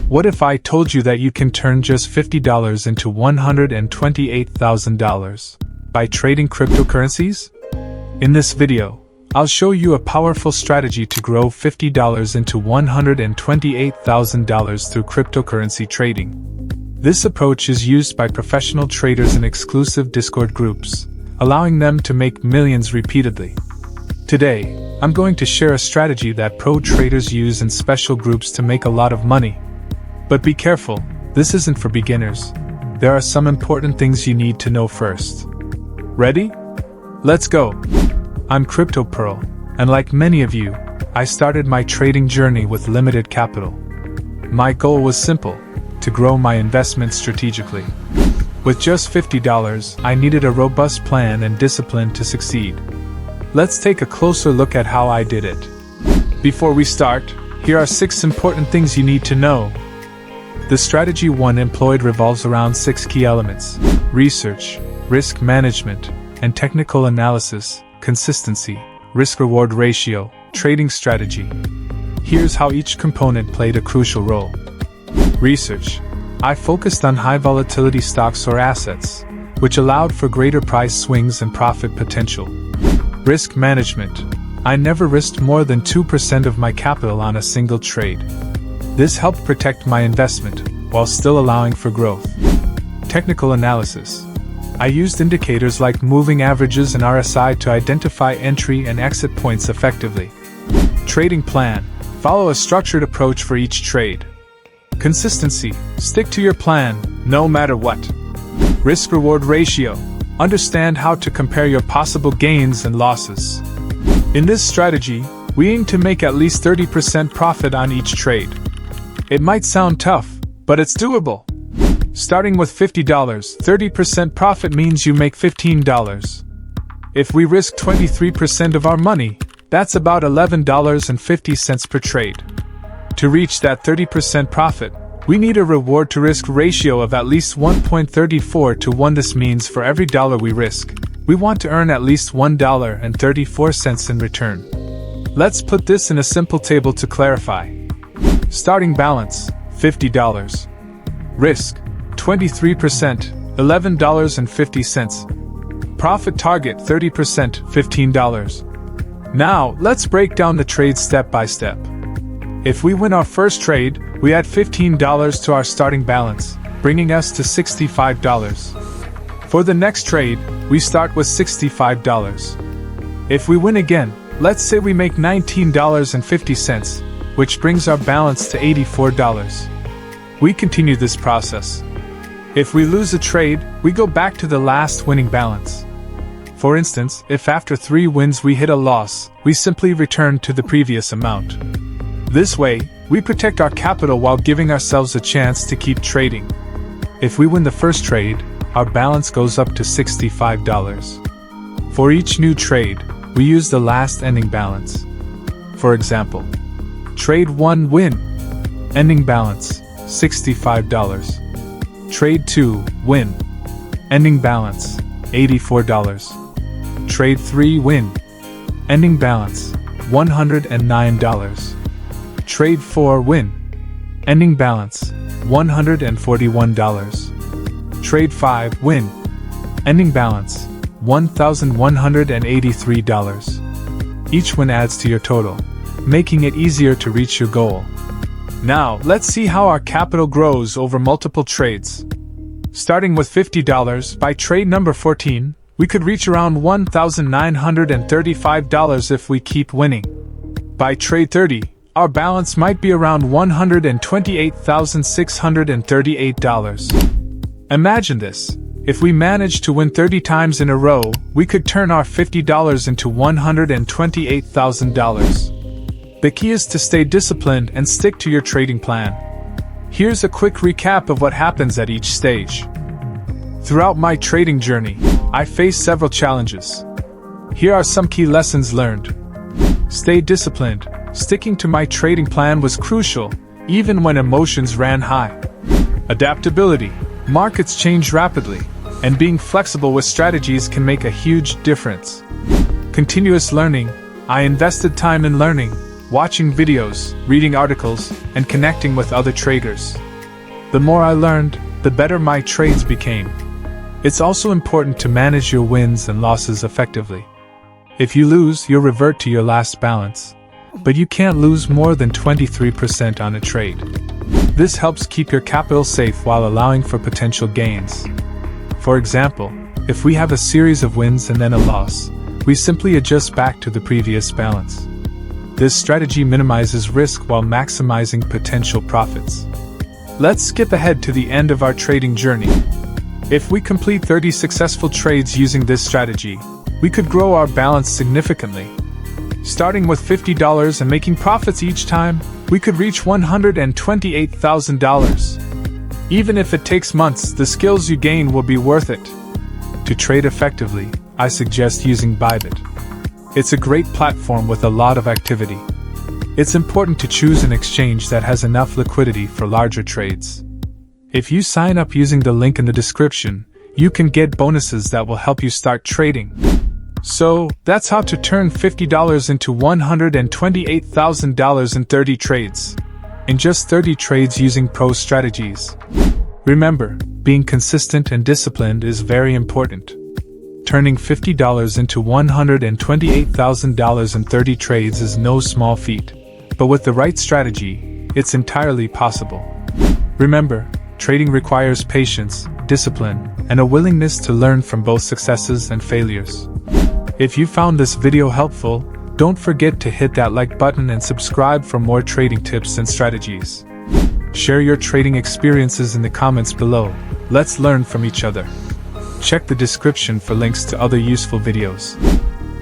What if I told you that you can turn just $50 into $128,000 by trading cryptocurrencies? In this video, I'll show you a powerful strategy to grow $50 into $128,000 through cryptocurrency trading. This approach is used by professional traders in exclusive Discord groups, allowing them to make millions repeatedly. Today, I'm going to share a strategy that pro traders use in special groups to make a lot of money. But be careful, this isn't for beginners. There are some important things you need to know first. Ready? Let's go! I'm Crypto Pearl, and like many of you, I started my trading journey with limited capital. My goal was simple: to grow my investment strategically. With just $50, I needed a robust plan and discipline to succeed. Let's take a closer look at how I did it. Before we start, here are 6 important things you need to know. The strategy 1 employed revolves around 6 key elements: research, risk management, and technical analysis, consistency, risk-reward ratio, trading strategy. Here's how each component played a crucial role. Research. I focused on high-volatility stocks or assets, which allowed for greater price swings and profit potential. Risk management. I never risked more than 2% of my capital on a single trade. This helped protect my investment, while still allowing for growth. Technical analysis. I used indicators like moving averages and RSI to identify entry and exit points effectively. Trading plan. Follow a structured approach for each trade. Consistency. Stick to your plan, no matter what. Risk-reward ratio. Understand how to compare your possible gains and losses. In this strategy, we aim to make at least 30% profit on each trade. It might sound tough, but it's doable. Starting with $50, 30% profit means you make $15. If we risk 23% of our money, that's about $11.50 per trade. To reach that 30% profit, we need a reward-to-risk ratio of at least 1.34 to 1. This means for every dollar we risk, we want to earn at least $1.34 in return. Let's put this in a simple table to clarify. Starting balance, $50. Risk, 23%, $11.50. Profit target, 30%, $15. Now, let's break down the trade step by step. If we win our first trade, we add $15 to our starting balance, bringing us to $65. For the next trade, we start with $65. If we win again, let's say we make $19.50, which brings our balance to $84. We continue this process. If we lose a trade, we go back to the last winning balance. For instance, if after 3 wins we hit a loss, we simply return to the previous amount. This way, we protect our capital while giving ourselves a chance to keep trading. If we win the first trade, our balance goes up to $65. For each new trade, we use the last ending balance. For example, Trade 1 win, ending balance, $65. Trade 2 win, ending balance, $84. Trade 3 win, ending balance, $109. Trade 4 win, ending balance, $141. Trade 5 win, ending balance, $1,183. Each win adds to your total, making it easier to reach your goal. Now, let's see how our capital grows over multiple trades. Starting with $50, by trade number 14, we could reach around $1,935 if we keep winning. By trade 30, our balance might be around $128,638. Imagine this. If we managed to win 30 times in a row, we could turn our $50 into $128,000. The key is to stay disciplined and stick to your trading plan. Here's a quick recap of what happens at each stage. Throughout my trading journey, I faced several challenges. Here are some key lessons learned. Stay disciplined. Sticking to my trading plan was crucial, even when emotions ran high. Adaptability. Markets change rapidly, and being flexible with strategies can make a huge difference. Continuous learning. I invested time in learning, watching videos, reading articles, and connecting with other traders. The more I learned, the better my trades became. It's also important to manage your wins and losses effectively. If you lose, you'll revert to your last balance, but you can't lose more than 23% on a trade. This helps keep your capital safe while allowing for potential gains. For example, if we have a series of wins and then a loss, we simply adjust back to the previous balance. This strategy minimizes risk while maximizing potential profits. Let's skip ahead to the end of our trading journey. If we complete 30 successful trades using this strategy, we could grow our balance significantly. Starting with $50 and making profits each time, we could reach $128,000. Even if it takes months, the skills you gain will be worth it. To trade effectively, I suggest using Bybit. It's a great platform with a lot of activity. It's important to choose an exchange that has enough liquidity for larger trades. If you sign up using the link in the description, you can get bonuses that will help you start trading. So, that's how to turn $50 into $128,000 in 30 trades. In just 30 trades using pro strategies. Remember, being consistent and disciplined is very important. Turning $50 into $128,000 in 30 trades is no small feat. But with the right strategy, it's entirely possible. Remember, trading requires patience, discipline, and a willingness to learn from both successes and failures. If you found this video helpful, don't forget to hit that like button and subscribe for more trading tips and strategies. Share your trading experiences in the comments below. Let's learn from each other. Check the description for links to other useful videos.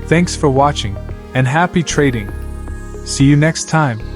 Thanks for watching, and happy trading! See you next time.